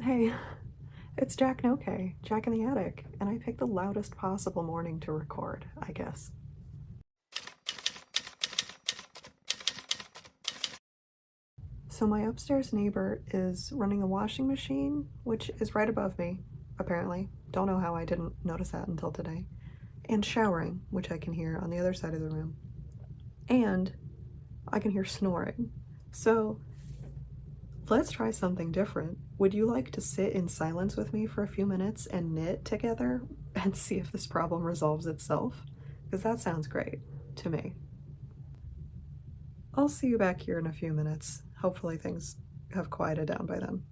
Hey, it's Jack Noke, Jack in the Attic, and I picked the loudest possible morning to record, I guess. So my upstairs neighbor is running a washing machine, which is right above me, apparently. Don't know how I didn't notice that until today. And showering, which I can hear on the other side of the room. And I can hear snoring. So let's try something different. Would you like to sit in silence with me for a few minutes and knit together and see if this problem resolves itself? Because that sounds great to me. I'll see you back here in a few minutes. Hopefully things have quieted down by then.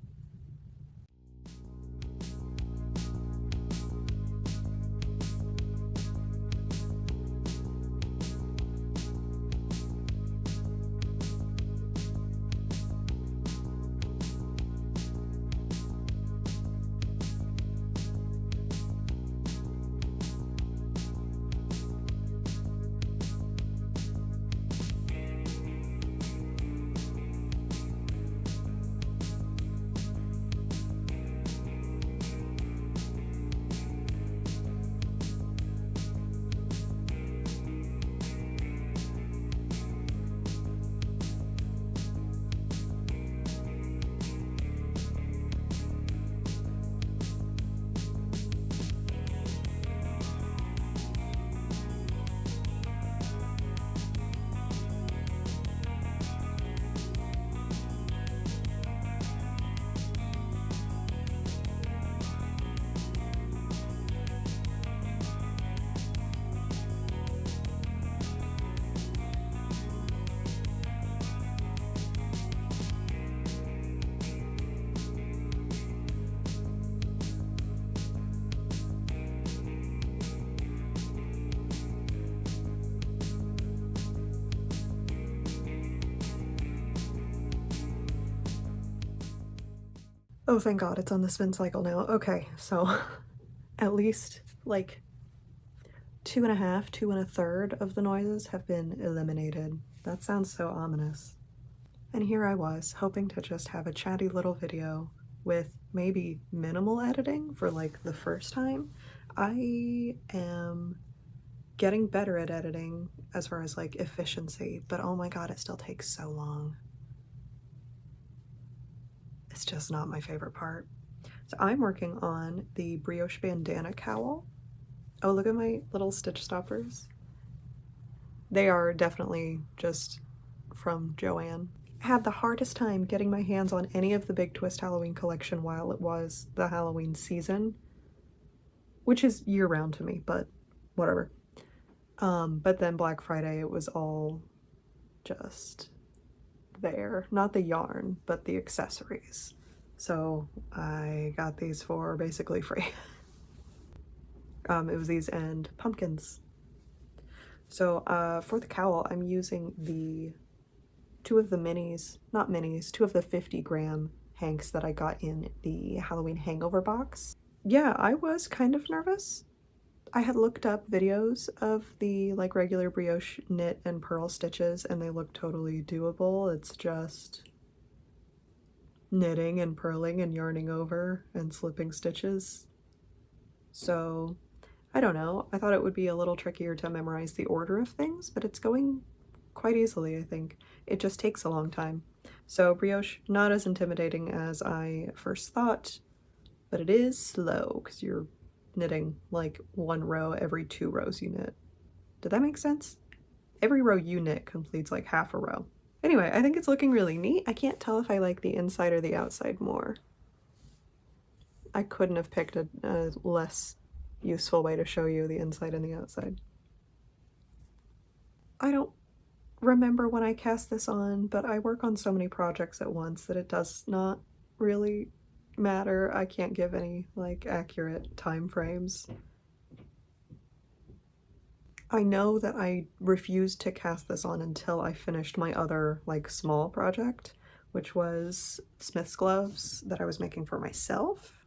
Oh, thank God, it's on the spin cycle now. Okay, so at least like 2.5, 2 1/3 of the noises have been eliminated. That sounds so ominous. And here I was, hoping to just have a chatty little video with maybe minimal editing for like the first time. I am getting better at editing as far as like efficiency, but oh my God, it still takes so long. It's just not my favorite part. So I'm working on the brioche bandana cowl. Oh, look at my little stitch stoppers. They are definitely just from Joann. Had the hardest time getting my hands on any of the Big Twist Halloween collection while it was the Halloween season, which is year-round to me, but whatever. But then Black Friday, it was all just there. Not the yarn, but the accessories. So I got these for basically free. It was these and pumpkins. So for the cowl, I'm using the two of the minis, not minis, two of the 50-gram hanks that I got in the Halloween hangover box. Yeah, I was kind of nervous. I had looked up videos of the like regular brioche knit and purl stitches and they look totally doable. It's just knitting and purling and yarning over and slipping stitches. So I don't know. I thought it would be a little trickier to memorize the order of things, but it's going quite easily, I think. It just takes a long time. So brioche, not as intimidating as I first thought, but it is slow because you're knitting like one row every 2 rows you knit. Did that make sense? Every row you knit completes like half a row. Anyway, I think it's looking really neat. I can't tell if I like the inside or the outside more. I couldn't have picked a less useful way to show you the inside and the outside. I don't remember when I cast this on, but I work on so many projects at once that it does not really matter. I can't give any like accurate time frames. I know that I refused to cast this on until I finished my other like small project, which was Smith's gloves that I was making for myself,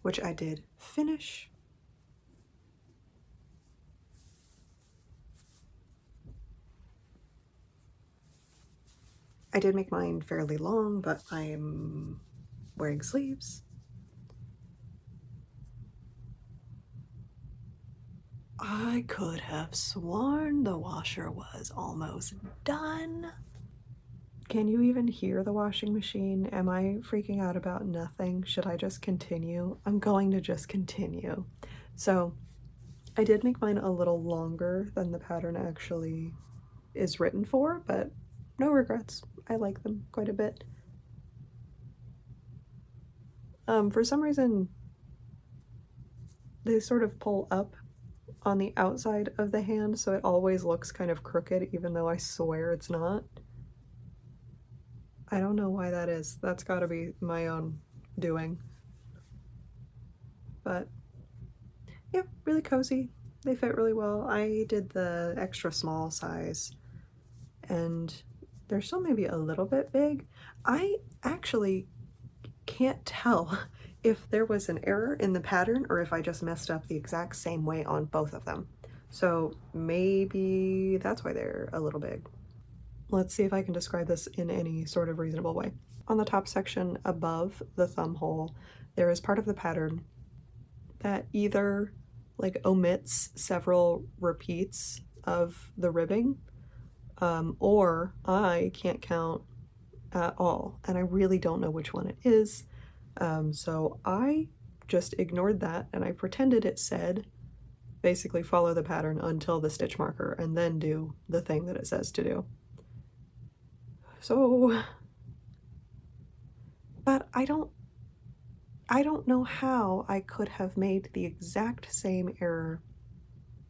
which I did finish. I did make mine fairly long, but I'm wearing sleeves. I could have sworn the washer was almost done. Can you even hear the washing machine? Am I freaking out about nothing? Should I just continue? I'm going to just continue. So I did make mine a little longer than the pattern actually is written for, but no regrets. I like them quite a bit. For some reason, they sort of pull up on the outside of the hand, so it always looks kind of crooked, even though I swear it's not. I don't know why that is. That's gotta be my own doing. But yeah, really cozy. They fit really well. I did the extra small size, and they're still maybe a little bit big. I actually can't tell if there was an error in the pattern or if I just messed up the exact same way on both of them. So maybe that's why they're a little big. Let's see if I can describe this in any sort of reasonable way. On the top section above the thumb hole, there is part of the pattern that either like omits several repeats of the ribbing, or I can't count at all, and I really don't know which one it is. So I just ignored that and I pretended it said basically follow the pattern until the stitch marker and then do the thing that it says to do. So, but I don't know how I could have made the exact same error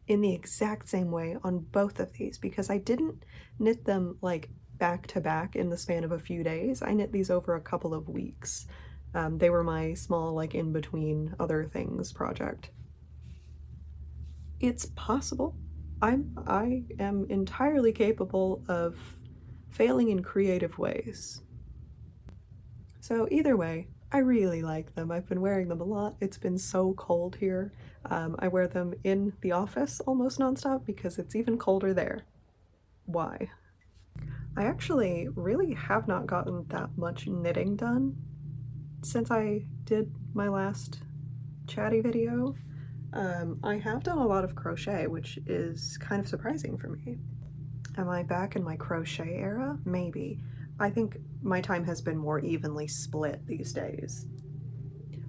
in the exact same way on both of these, because I didn't knit them like back to back in the span of a few days. I knit these over a couple of weeks. They were my small, like, in between other things project. It's possible. I am entirely capable of failing in creative ways. So either way, I really like them. I've been wearing them a lot. It's been so cold here. I wear them in the office almost nonstop because it's even colder there. Why? I actually really have not gotten that much knitting done since I did my last chatty video. I have done a lot of crochet, which is kind of surprising for me. Am I back in my crochet era? Maybe. I think my time has been more evenly split these days.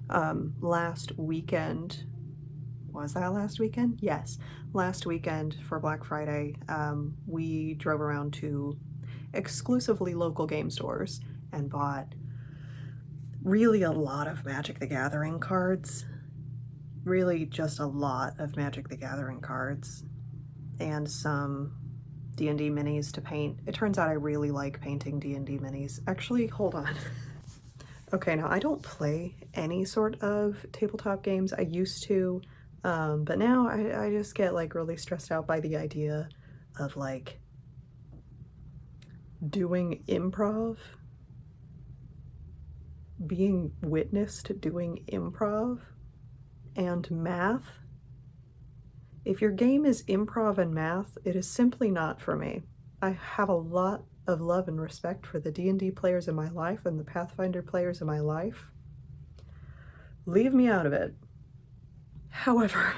Last weekend, was that last weekend? Yes, last weekend for Black Friday, we drove around to exclusively local game stores and bought really a lot of Magic the Gathering cards. Really just a lot of Magic the Gathering cards and some D&D minis to paint. It turns out I really like painting D&D minis. Actually, hold on. Okay, now I don't play any sort of tabletop games. I used to, but now I just get like really stressed out by the idea of like doing improv, being witnessed doing improv, and math. If your game is improv and math, it is simply not for me. I have a lot of love and respect for the D&D players in my life and the Pathfinder players in my life. Leave me out of it. However,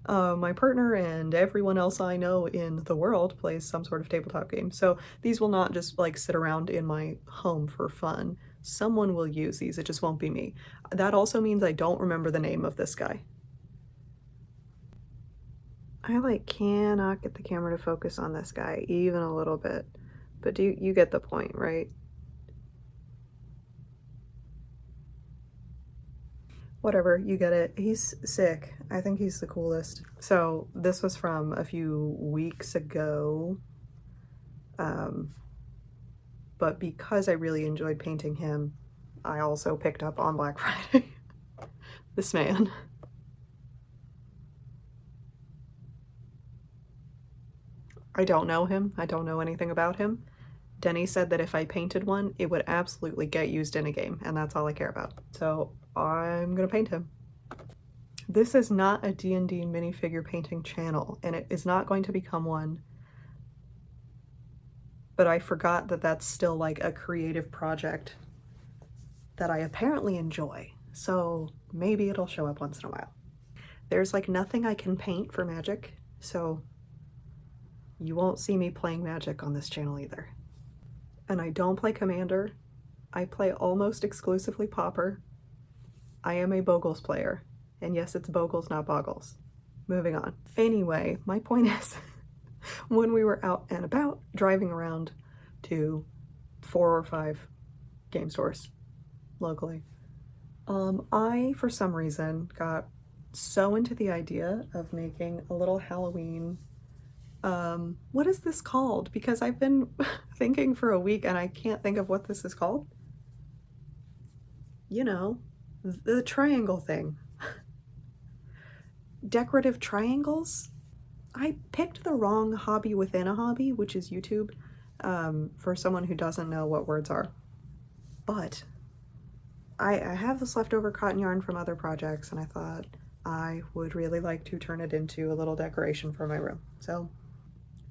my partner and everyone else I know in the world plays some sort of tabletop game, so these will not just like sit around in my home for fun. Someone will use these, it just won't be me. That also means I don't remember the name of this guy. I like cannot get the camera to focus on this guy even a little bit, but you get the point, right? Whatever, you get it. He's sick. I think he's the coolest. So this was from a few weeks ago, but because I really enjoyed painting him, I also picked up on Black Friday this man. I don't know him. I don't know anything about him. Denny said that if I painted one, it would absolutely get used in a game, and that's all I care about. So I'm gonna paint him. This is not a D&D minifigure painting channel, and it is not going to become one, but I forgot that that's still like a creative project that I apparently enjoy, so maybe it'll show up once in a while. there's like nothing I can paint for Magic, so you won't see me playing Magic on this channel either. And I don't play Commander. I play almost exclusively Pauper. I am a Bogles player. And yes, it's Bogles, not Boggles. Moving on. Anyway, my point is, when we were out and about, driving around to 4 or 5 game stores locally, I, for some reason, got so into the idea of making a little Halloween, what is this called? Because I've been thinking for a week and I can't think of what this is called. You know, the triangle thing. Decorative triangles? I picked the wrong hobby within a hobby, which is YouTube, for someone who doesn't know what words are. But I have this leftover cotton yarn from other projects, and I thought I would really like to turn it into a little decoration for my room. So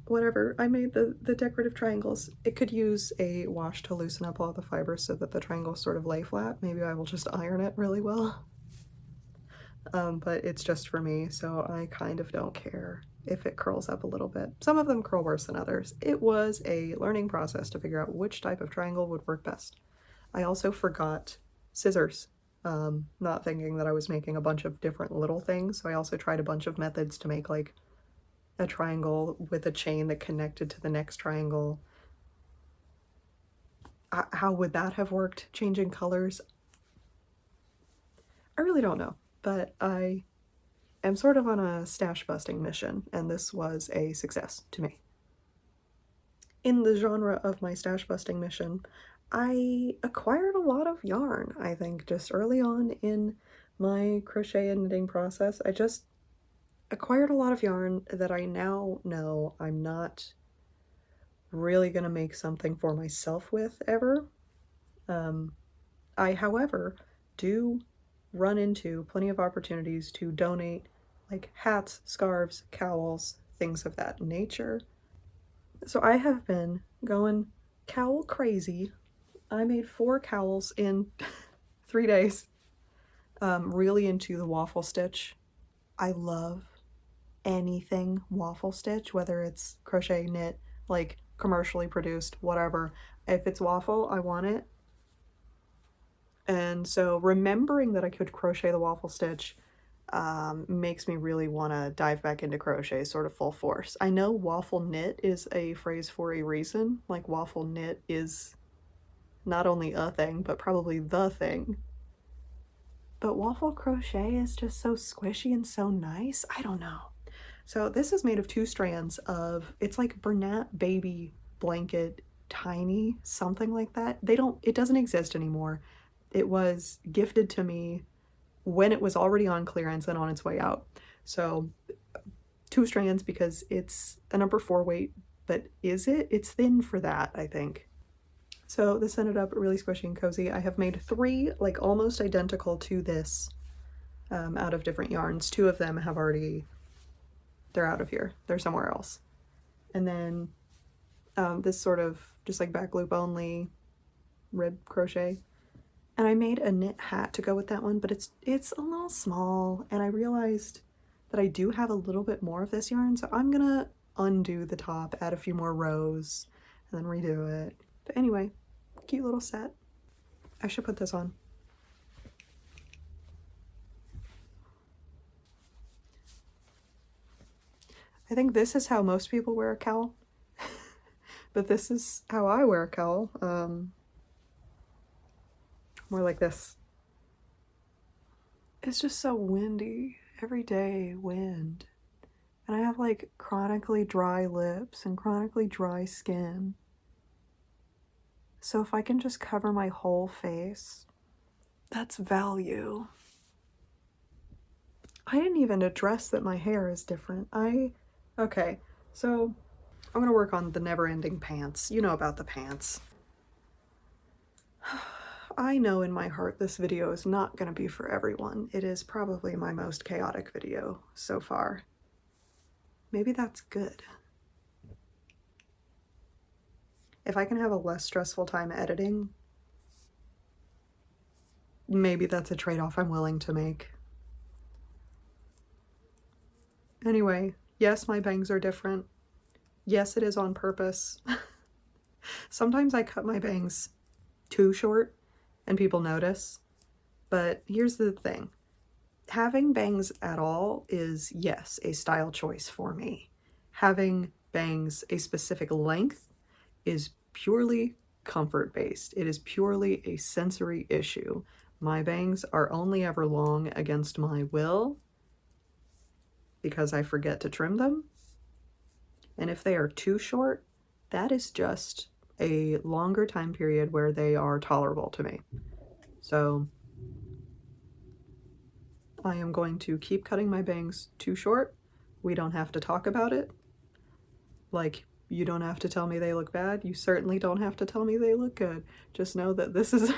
whatever, I made the decorative triangles. It could use a wash to loosen up all the fibers so that the triangles sort of lay flat. Maybe I will just iron it really well. But it's just for me, so I kind of don't care if it curls up a little bit. Some of them curl worse than others. It was a learning process to figure out which type of triangle would work best. I also forgot scissors, not thinking that I was making a bunch of different little things, so I also tried a bunch of methods to make like a triangle with a chain that connected to the next triangle. How would that have worked? Changing colors? I really don't know, but I am sort of on a stash busting mission, and this was a success to me. In the genre of my stash busting mission, I acquired a lot of yarn, I think, just early on in my crochet and knitting process. I just acquired a lot of yarn that I now know I'm not really gonna make something for myself with ever. I, however, do run into plenty of opportunities to donate like hats, scarves, cowls, things of that nature. So I have been going cowl crazy. I made 4 cowls in 3 days. Really into the waffle stitch. I love anything waffle stitch, whether it's crochet, knit, like commercially produced, whatever. If it's waffle, I want it. And so remembering that I could crochet the waffle stitch makes me really want to dive back into crochet sort of full force. I know waffle knit is a phrase for a reason. Like waffle knit is not only a thing, but probably the thing. But waffle crochet is just so squishy and so nice. I don't know. So this is made of 2 strands of, it's like Bernat Baby Blanket Tiny, something like that. It doesn't exist anymore. It was gifted to me when it was already on clearance and on its way out. So 2 strands because it's a number 4 weight, but is it? It's thin for that, I think. So this ended up really squishy and cozy. I have made 3 like almost identical to this out of different yarns. 2 of them have already, they're out of here. They're somewhere else. And then this sort of just like back loop only rib crochet. And I made a knit hat to go with that one, but it's a little small, and I realized that I do have a little bit more of this yarn, so I'm gonna undo the top, add a few more rows, and then redo it. But anyway, cute little set. I should put this on. I think this is how most people wear a cowl, but this is how I wear a cowl. More like this. It's just so windy. Every day, wind. And I have like chronically dry lips and chronically dry skin. So if I can just cover my whole face, that's value. I didn't even address that my hair is different. Okay, so I'm gonna work on the never-ending pants. You know about the pants. I know in my heart this video is not going to be for everyone. It is probably my most chaotic video so far. Maybe that's good. If I can have a less stressful time editing, maybe that's a trade-off I'm willing to make. Anyway, yes, my bangs are different. Yes, it is on purpose. Sometimes I cut my bangs too short and people notice. But here's the thing. Having bangs at all is, yes, a style choice for me. Having bangs a specific length is purely comfort-based. It is purely a sensory issue. My bangs are only ever long against my will because I forget to trim them. And if they are too short, that is just a longer time period where they are tolerable to me. So I am going to keep cutting my bangs too short. We don't have to talk about it. Like, you don't have to tell me they look bad. You certainly don't have to tell me they look good. Just know that this is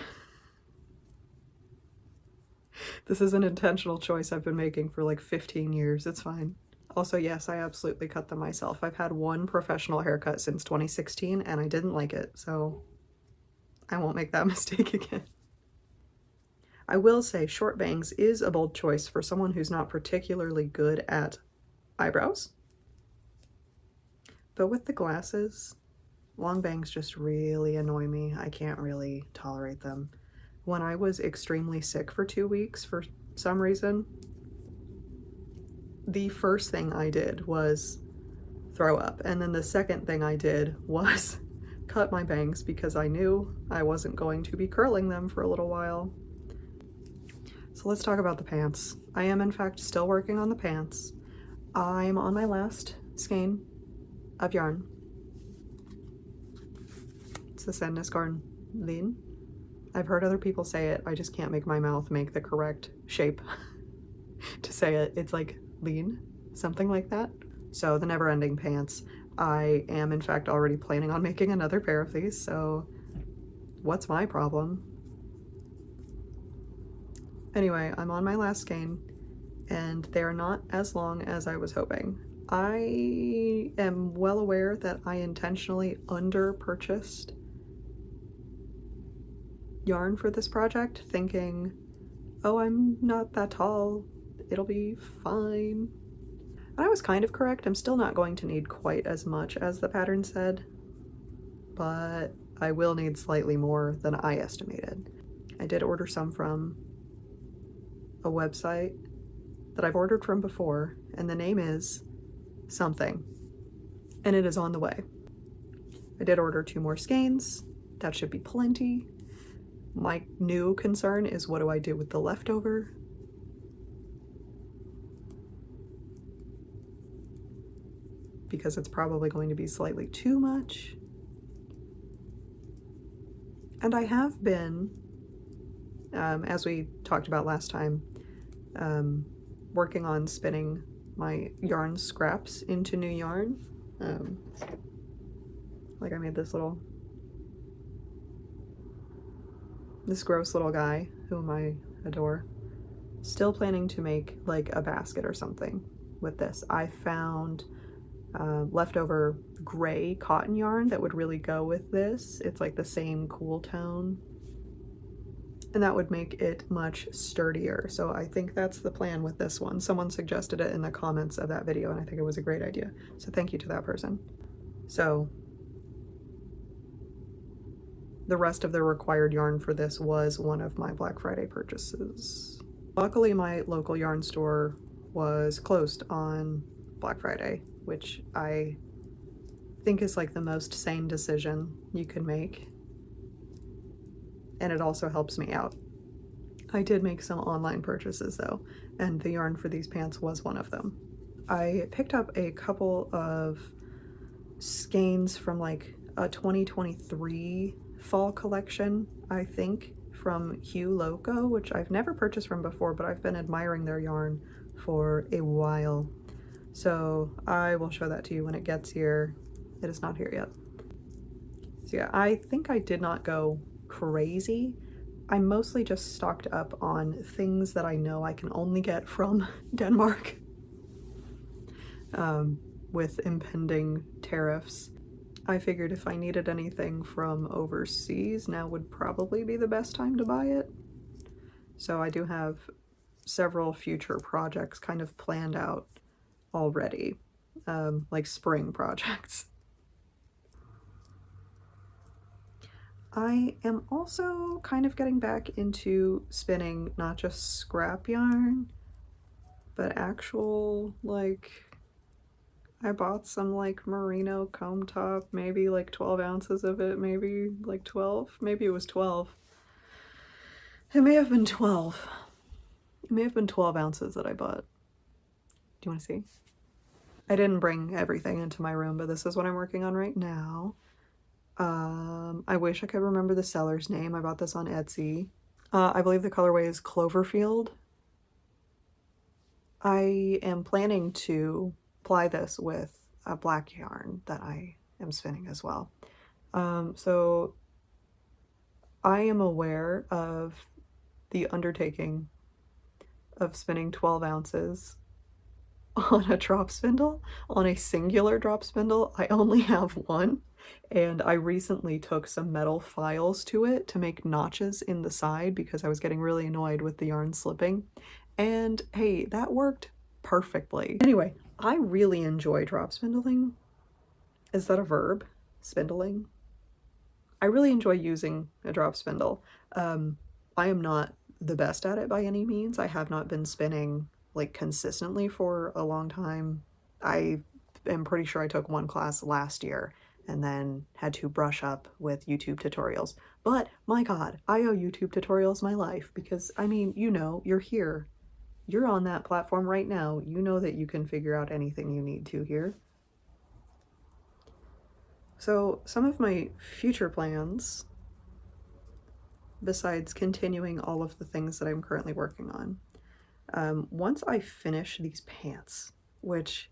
this is an intentional choice I've been making for like 15 years. It's fine. Also, yes, I absolutely cut them myself. I've had one professional haircut since 2016 and I didn't like it, so I won't make that mistake again. I will say short bangs is a bold choice for someone who's not particularly good at eyebrows. But with the glasses, long bangs just really annoy me. I can't really tolerate them. When I was extremely sick for 2 weeks for some reason, the first thing I did was throw up. And then the second thing I did was cut my bangs because I knew I wasn't going to be curling them for a little while. So let's talk about the pants. I am in fact still working on the pants. I'm on my last skein of yarn. It's the Sadness Garn Lean. I've heard other people say it, I just can't make my mouth make the correct shape to say it. It's like lean, something like that. So the Never Ending pants. I am in fact already planning on making another pair of these, so what's my problem? Anyway, I'm on my last skein and they're not as long as I was hoping. I am well aware that I intentionally under-purchased yarn for this project, thinking, oh, I'm not that tall, it'll be fine. And I was kind of correct. I'm still not going to need quite as much as the pattern said, but I will need slightly more than I estimated. I did order some from a website that I've ordered from before, and the name is something, and it is on the way. I did order 2 more skeins. That should be plenty. My new concern is, what do I do with the leftover? Because it's probably going to be slightly too much. And I have been, as we talked about last time, working on spinning my yarn scraps into new yarn. Like I made this gross little guy whom I adore. Still planning to make like a basket or something with this. I found leftover gray cotton yarn that would really go with this. It's like the same cool tone, and that would make it much sturdier. So I think that's the plan with this one. Someone suggested it in the comments of that video and I think it was a great idea. So thank you to that person. So the rest of the required yarn for this was one of my Black Friday purchases. Luckily, my local yarn store was closed on Black Friday, which I think is like the most sane decision you can make. And it also helps me out. I did make some online purchases though, and the yarn for these pants was one of them. I picked up a couple of skeins from like a 2023 fall collection, I think, from Hue Loco, which I've never purchased from before, but I've been admiring their yarn for a while. So I will show that to you when it gets here. It is not here yet. So yeah, I think I did not go crazy. I mostly just stocked up on things that I know I can only get from Denmark with impending tariffs. I figured if I needed anything from overseas, now would probably be the best time to buy it. So I do have several future projects kind of planned out already, like spring projects. I am also kind of getting back into spinning not just scrap yarn, but actual, like, I bought some like merino comb top, maybe like 12 ounces of it, maybe like 12, maybe it was 12. It may have been 12. It may have been 12 ounces that I bought. Do you want to see? I didn't bring everything into my room, but this is what I'm working on right now. I wish I could remember the seller's name. I bought this on Etsy. I believe the colorway is Cloverfield. I am planning to ply this with a black yarn that I am spinning as well. So I am aware of the undertaking of spinning 12 ounces on a drop spindle, on a singular drop spindle. I only have one, and I recently took some metal files to it to make notches in the side because I was getting really annoyed with the yarn slipping. And hey, that worked perfectly. Anyway, I really enjoy drop spindling. Is that a verb? Spindling? I really enjoy using a drop spindle. I am not the best at it by any means. I have not been spinning like consistently for a long time. I am pretty sure I took one class last year and then had to brush up with YouTube tutorials. But my God, I owe YouTube tutorials my life because, I mean, you know, you're here. You're on that platform right now. You know that you can figure out anything you need to here. So some of my future plans, besides continuing all of the things that I'm currently working on, once I finish these pants, which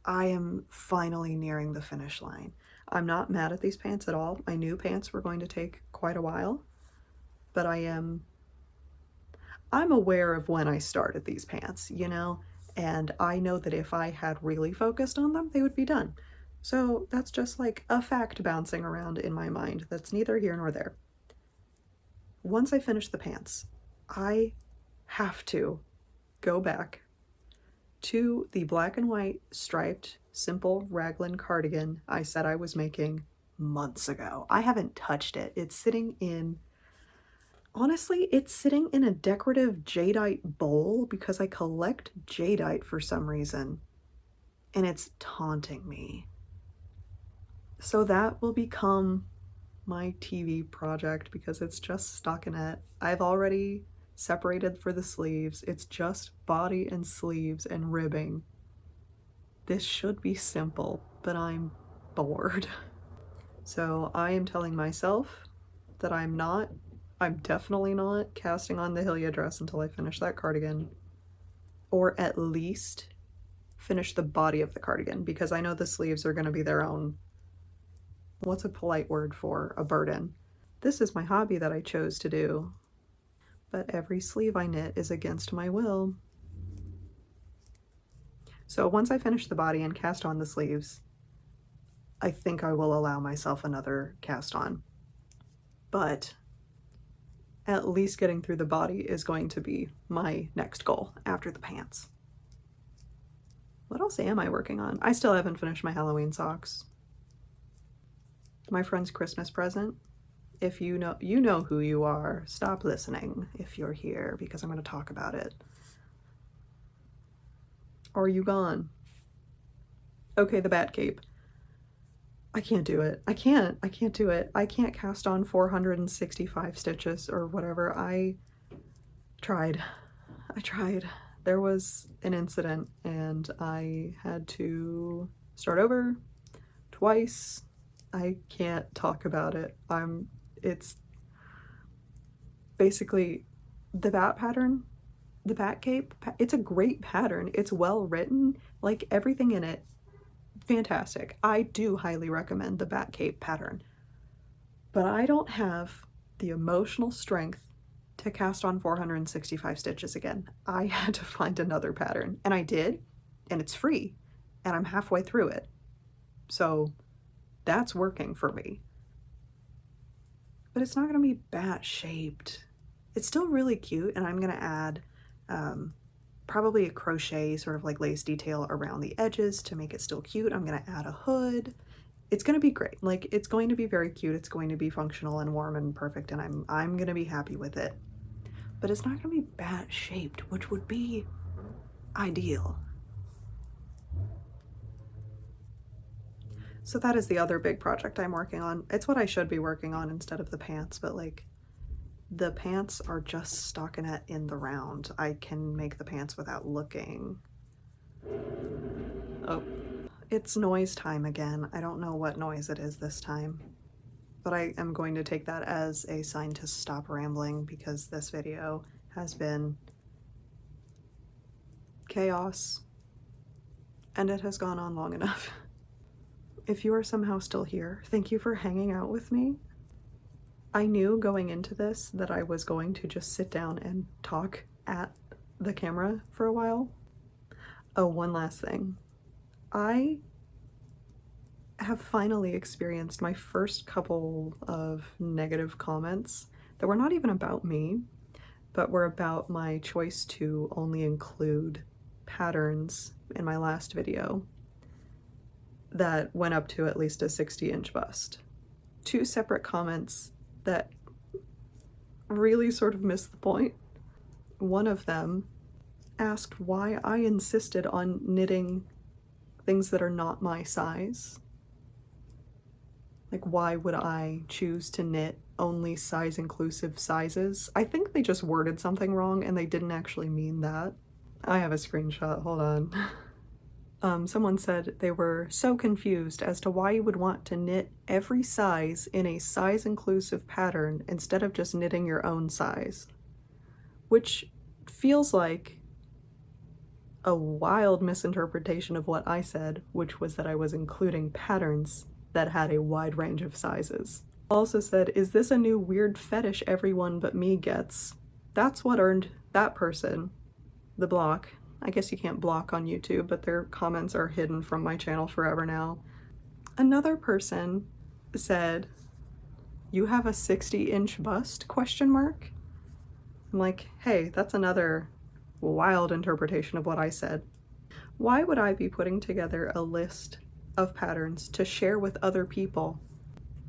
I am finally nearing the finish line. I'm not mad at these pants at all. I knew pants were going to take quite a while, but I'm aware of when I started these pants, you know, and I know that if I had really focused on them, they would be done. So that's just like a fact bouncing around in my mind that's neither here nor there. Once I finish the pants, I have to go back to the black and white striped simple raglan cardigan I said I was making months ago. I haven't touched it. It's sitting in, honestly, it's sitting in a decorative jadeite bowl because I collect jadeite for some reason, and it's taunting me. So that will become my TV project because it's just stockinette. I've already separated for the sleeves. It's just body and sleeves and ribbing. This should be simple, but I'm bored. So I am telling myself that I'm definitely not casting on the Hillia dress until I finish that cardigan, or at least finish the body of the cardigan, because I know the sleeves are going to be their own, what's a polite word for a burden? This is my hobby that I chose to do, but every sleeve I knit is against my will. So once I finish the body and cast on the sleeves, I think I will allow myself another cast on. But at least getting through the body is going to be my next goal after the pants. What else am I working on? I still haven't finished my Halloween socks. My friend's Christmas present. If you know who you are. Stop listening if you're here because I'm going to talk about it. Or are you gone? Okay, the bat cape. I can't do it. I can't do it. I can't cast on 465 stitches or whatever. I tried. There was an incident and I had to start over twice. I can't talk about it. It's basically the bat pattern, the bat cape. It's a great pattern. It's well written, like everything in it. Fantastic. I do highly recommend the bat cape pattern, but I don't have the emotional strength to cast on 465 stitches again. I had to find another pattern, and I did, and it's free, and I'm halfway through it. So that's working for me. But it's not going to be bat shaped. It's still really cute, and I'm going to add probably a crochet sort of like lace detail around the edges to make it still cute. I'm gonna add a hood. It's gonna be great. Like, it's going to be very cute. It's going to be functional and warm and perfect, and I'm gonna be happy with it. But it's not gonna be bat shaped, which would be ideal. So that is the other big project I'm working on. It's what I should be working on instead of the pants, but like, the pants are just stockinette in the round. I can make the pants without looking. Oh, it's noise time again. I don't know what noise it is this time, but I am going to take that as a sign to stop rambling because this video has been chaos and it has gone on long enough. If you are somehow still here, thank you for hanging out with me. I knew going into this that I was going to just sit down and talk at the camera for a while. Oh, one last thing. I have finally experienced my first couple of negative comments that were not even about me, but were about my choice to only include patterns in my last video that went up to at least a 60-inch bust. Two separate comments that really sort of missed the point. One of them asked why I insisted on knitting things that are not my size. Like, why would I choose to knit only size inclusive sizes? I think they just worded something wrong and they didn't actually mean that. I have a screenshot, hold on. Someone said they were so confused as to why you would want to knit every size in a size-inclusive pattern instead of just knitting your own size, which feels like a wild misinterpretation of what I said, which was that I was including patterns that had a wide range of sizes. Also said, is this a new weird fetish everyone but me gets? That's what earned that person the block. I guess you can't block on YouTube, but their comments are hidden from my channel forever now. Another person said, you have a 60-inch bust, question mark? I'm like, hey, that's another wild interpretation of what I said. Why would I be putting together a list of patterns to share with other people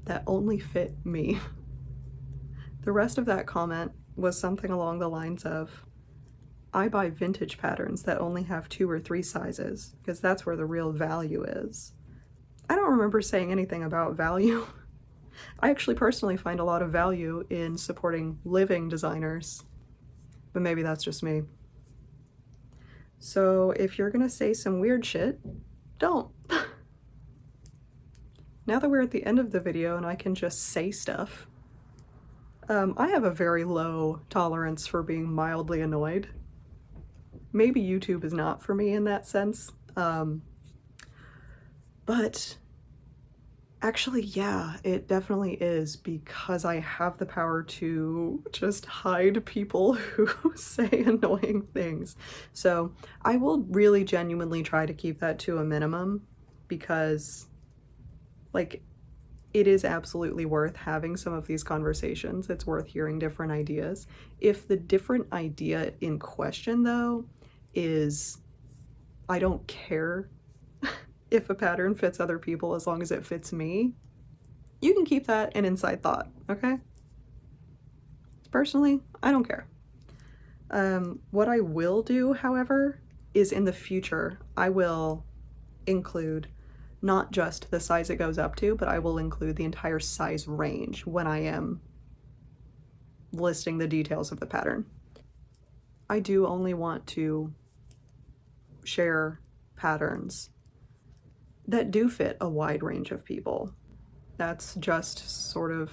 that only fit me? The rest of that comment was something along the lines of, I buy vintage patterns that only have 2 or 3 sizes because that's where the real value is. I don't remember saying anything about value. I actually personally find a lot of value in supporting living designers, but maybe that's just me. So if you're gonna say some weird shit, don't. Now that we're at the end of the video and I can just say stuff, I have a very low tolerance for being mildly annoyed. Maybe YouTube is not for me in that sense, but actually, yeah, it definitely is, because I have the power to just hide people who say annoying things. So I will really genuinely try to keep that to a minimum, because like, it is absolutely worth having some of these conversations. It's worth hearing different ideas. If the different idea in question, though, is I don't care if a pattern fits other people as long as it fits me, you can keep that an inside thought, okay? Personally, I don't care. What I will do, however, is in the future, I will include not just the size it goes up to, but I will include the entire size range when I am listing the details of the pattern. I do only want to share patterns that do fit a wide range of people. That's just sort of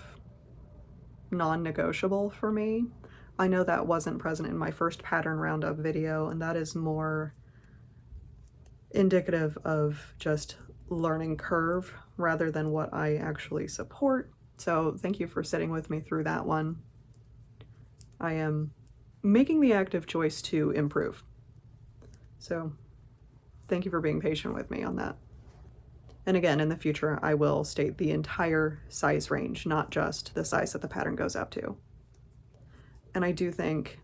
non-negotiable for me. I know that wasn't present in my first pattern roundup video, and that is more indicative of just learning curve rather than what I actually support. So thank you for sitting with me through that one. I am making the active choice to improve. So thank you for being patient with me on that. And again, in the future, I will state the entire size range, not just the size that the pattern goes up to. And I do think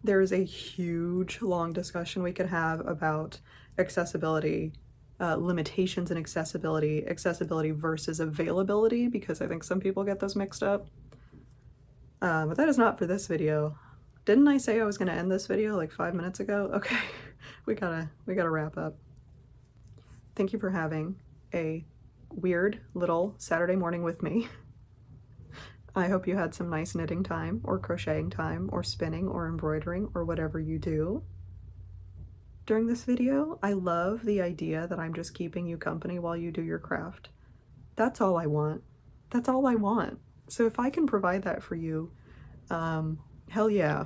there is a huge long discussion we could have about accessibility, limitations in accessibility, accessibility versus availability, because I think some people get those mixed up. But that is not for this video. Didn't I say I was going to end this video like 5 minutes ago? Okay, we gotta wrap up. Thank you for having a weird little Saturday morning with me. I hope you had some nice knitting time, or crocheting time, or spinning, or embroidering, or whatever you do during this video. I love the idea that I'm just keeping you company while you do your craft. That's all I want. That's all I want. So if I can provide that for you, hell yeah.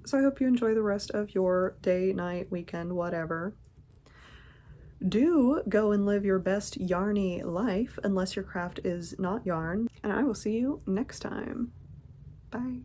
So I hope you enjoy the rest of your day, night, weekend, whatever. Do go and live your best yarny life, unless your craft is not yarn, and I will see you next time. Bye.